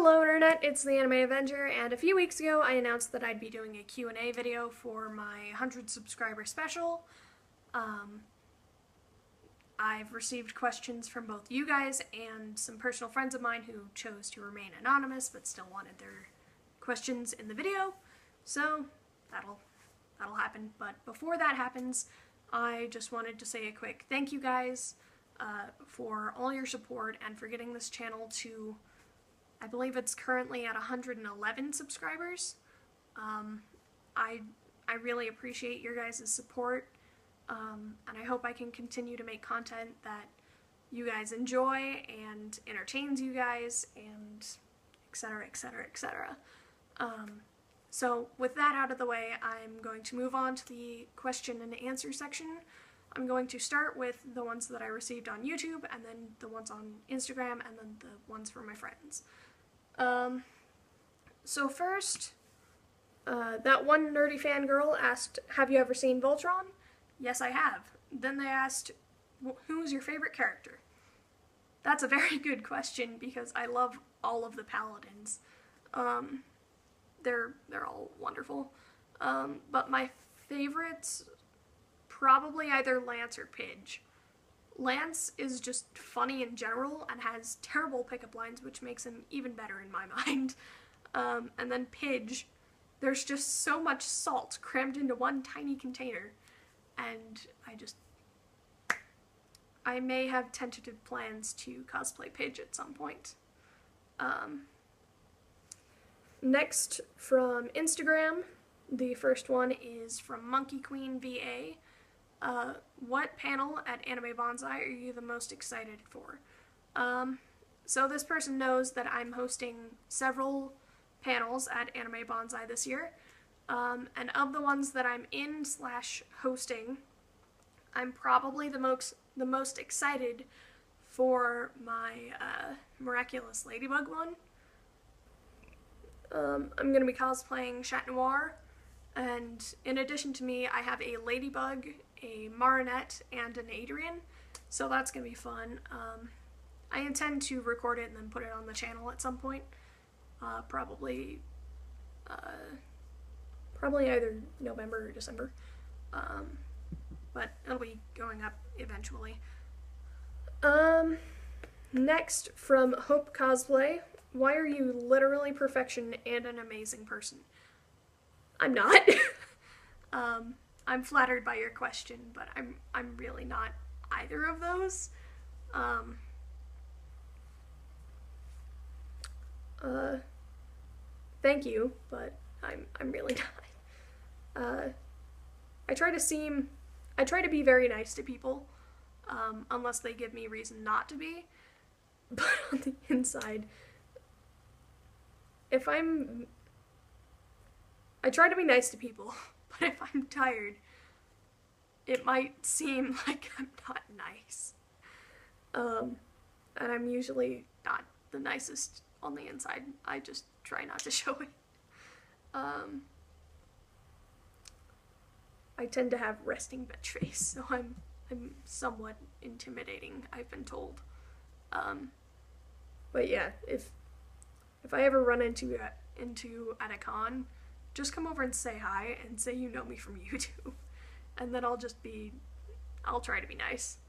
Hello Internet, it's the Anime Avenger, and a few weeks ago I announced that I'd be doing a Q&A video for my 100 subscriber special. I've received questions from both you guys and some personal friends of mine who chose to remain anonymous but still wanted their questions in the video, so that'll happen. But before that happens, I just wanted to say a quick thank you guys for all your support and for getting this channel to, I believe it's currently at 111 subscribers. I really appreciate your guys' support, and I hope I can continue to make content that you guys enjoy and entertains you guys, and etc, etc, etc. So with that out of the way, I'm going to move on to the question and answer section. I'm going to start with the ones that I received on YouTube, and then the ones on Instagram, and then the ones from my friends. So first, that one nerdy fangirl asked, have you ever seen Voltron? Yes, I have. Then they asked, who's your favorite character? That's a very good question, because I love all of the paladins. They're all wonderful. But my favorites, probably either Lance or Pidge. Lance is just funny in general and has terrible pickup lines, which makes him even better in my mind. And then Pidge, there's just so much salt crammed into one tiny container, and I may have tentative plans to cosplay Pidge at some point. Next, from Instagram, the first one is from Monkey Queen VA. What panel at Anime Bonsai are you the most excited for? So this person knows that I'm hosting several panels at Anime Bonsai this year, and of the ones that I'm in / hosting, I'm probably the most excited for my Miraculous Ladybug one. I'm going to be cosplaying Chat Noir, and in addition to me, I have a Ladybug, a Marinette, and an Adrian, so that's going to be fun. I intend to record it and then put it on the channel at some point, probably either November or December, but it'll be going up eventually. Next, from Hope Cosplay, why are you literally perfection and an amazing person? I'm not. I'm flattered by your question, but I'm really not either of those. Thank you, but I'm really not. I try to be very nice to people, unless they give me reason not to be. But on the inside, I try to be nice to people, but if I'm tired, it might seem like I'm not nice. And I'm usually not the nicest on the inside. I just try not to show it. I tend to have resting bitch face, so I'm somewhat intimidating, I've been told. But yeah, if I ever run into at a con, just come over and say hi and say you know me from YouTube, and then I'll try to be nice.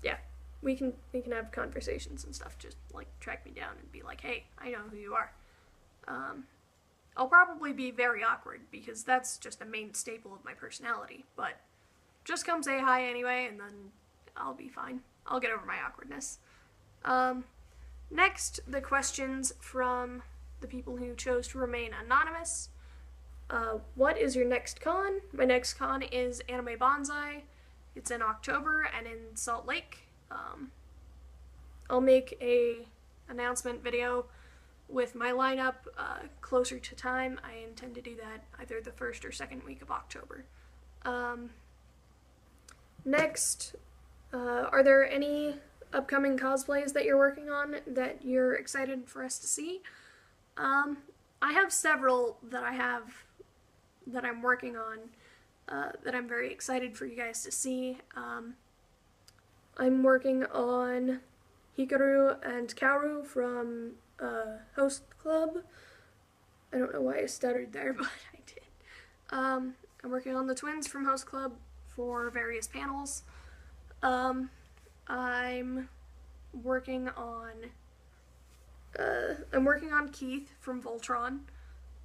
Yeah, we can have conversations and stuff. Just like track me down and be like, hey, I know who you are. I'll probably be very awkward because that's just a main staple of my personality, but just come say hi anyway, and then I'll be fine. I'll get over my awkwardness. Next, the questions from the people who chose to remain anonymous. What is your next con? My next con is Anime Bonsai. It's in October and in Salt Lake. I'll make a announcement video with my lineup closer to time. I intend to do that either the first or second week of October. Next, are there any upcoming cosplays that you're working on that you're excited for us to see? I have several that I'm working on that I'm very excited for you guys to see. I'm working on Hikaru and Kaoru from Host Club. I don't know why I stuttered there, but I did. I'm working on the twins from Host Club for various panels. I'm working on Keith from Voltron.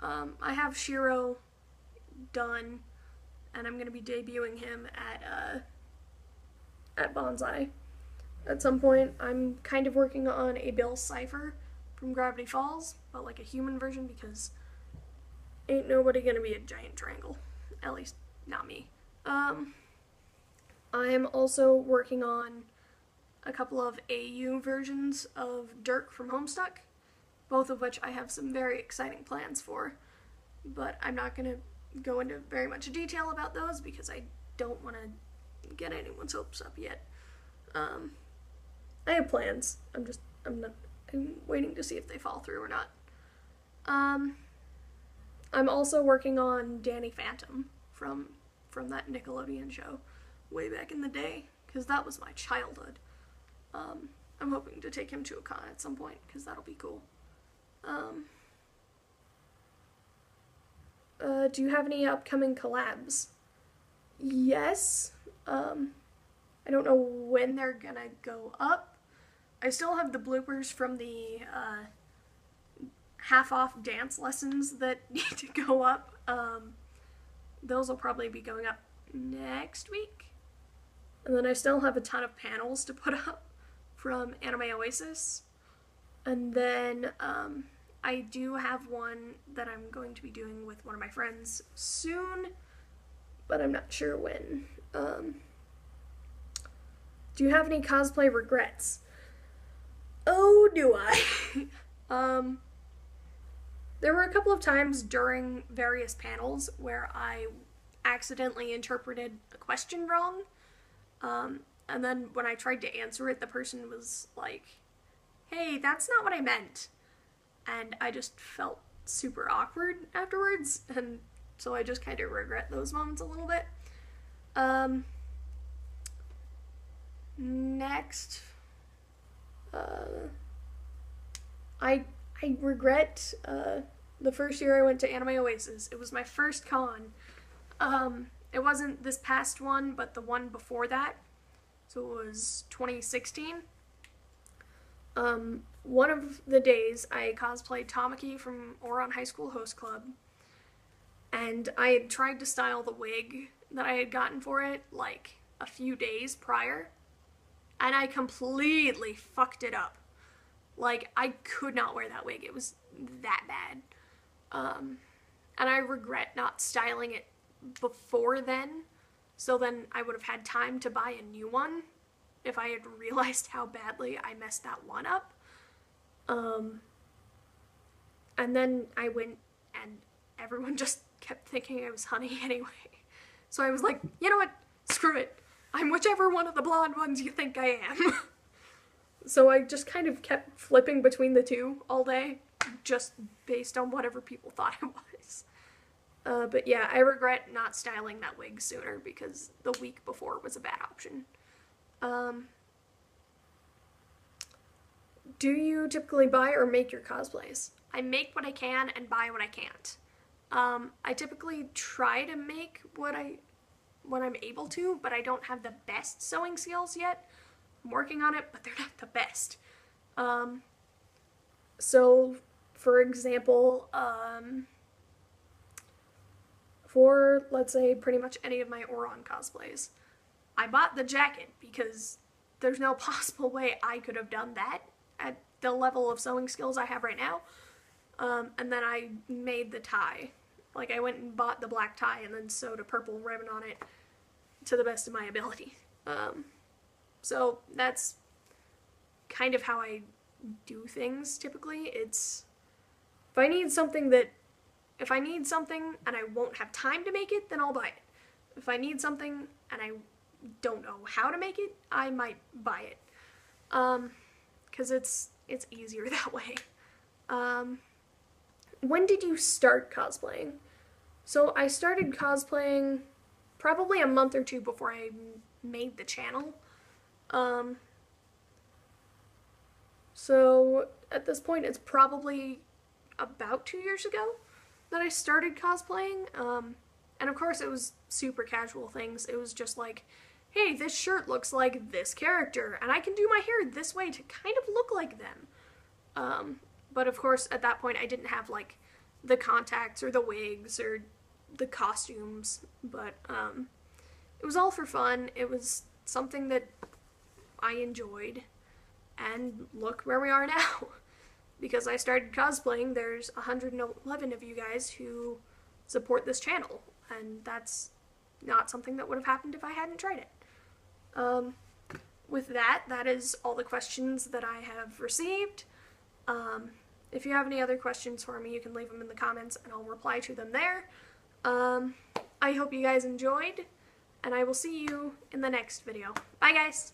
I have Shiro done, and I'm gonna be debuting him at Bonsai at some point. I'm kind of working on a Bill Cipher from Gravity Falls, but like a human version, because ain't nobody gonna be a giant triangle. At least, not me. I'm also working on a couple of AU versions of Dirk from Homestuck, both of which I have some very exciting plans for, but I'm not gonna go into very much detail about those because I don't want to get anyone's hopes up yet. I have plans. I'm waiting to see if they fall through or not. I'm also working on Danny Phantom from that Nickelodeon show way back in the day, because that was my childhood. I'm hoping to take him to a con at some point, because that'll be cool. Do you have any upcoming collabs? Yes. I don't know when they're gonna go up. I still have the bloopers from the half-off dance lessons that need to go up. Those will probably be going up next week. And then I still have a ton of panels to put up from Anime Oasis. And then I do have one that I'm going to be doing with one of my friends soon, but I'm not sure when. Do you have any cosplay regrets? Oh, do I? There were a couple of times during various panels where I accidentally interpreted a question wrong. And then when I tried to answer it, the person was like, hey, that's not what I meant. And I just felt super awkward afterwards, and so I just kind of regret those moments a little bit. Next, I regret the first year I went to Anime Oasis. It was my first con. It wasn't this past one, but the one before that. So it was 2016. One of the days I cosplayed Tamaki from Ouran High School Host Club, and I had tried to style the wig that I had gotten for it like a few days prior, and I completely fucked it up. Like, I could not wear that wig. It was that bad. And I regret not styling it before then, so then I would have had time to buy a new one if I had realized how badly I messed that one up. And then I went, and everyone just kept thinking I was Honey anyway. So I was like, you know what? Screw it. I'm whichever one of the blonde ones you think I am. So I just kind of kept flipping between the two all day, just based on whatever people thought I was. But yeah, I regret not styling that wig sooner, because the week before was a bad option. Do you typically buy or make your cosplays? I make what I can and buy what I can't. I typically try to make what I'm able to, but I don't have the best sewing skills yet. I'm working on it, but they're not the best. So, for example, for, let's say, pretty much any of my Ouran cosplays, I bought the jacket because there's no possible way I could have done that at the level of sewing skills I have right now. And then I made the tie. Like, I went and bought the black tie and then sewed a purple ribbon on it to the best of my ability. So that's kind of how I do things typically. It's, if I need something and I won't have time to make it, then I'll buy it. If I need something and I don't know how to make it, I might buy it. 'Cause it's easier that way. When did you start cosplaying? So I started cosplaying probably a month or two before I made the channel. So at this point, it's probably about 2 years ago that I started cosplaying. And of course, it was super casual things. It was just like, hey, this shirt looks like this character, and I can do my hair this way to kind of look like them. But of course, at that point, I didn't have like the contacts or the wigs or the costumes. But it was all for fun. It was something that I enjoyed. And look where we are now. Because I started cosplaying, there's 111 of you guys who support this channel. And that's not something that would have happened if I hadn't tried it. With that, that is all the questions that I have received. If you have any other questions for me, you can leave them in the comments and I'll reply to them there. I hope you guys enjoyed, and I will see you in the next video. Bye, guys!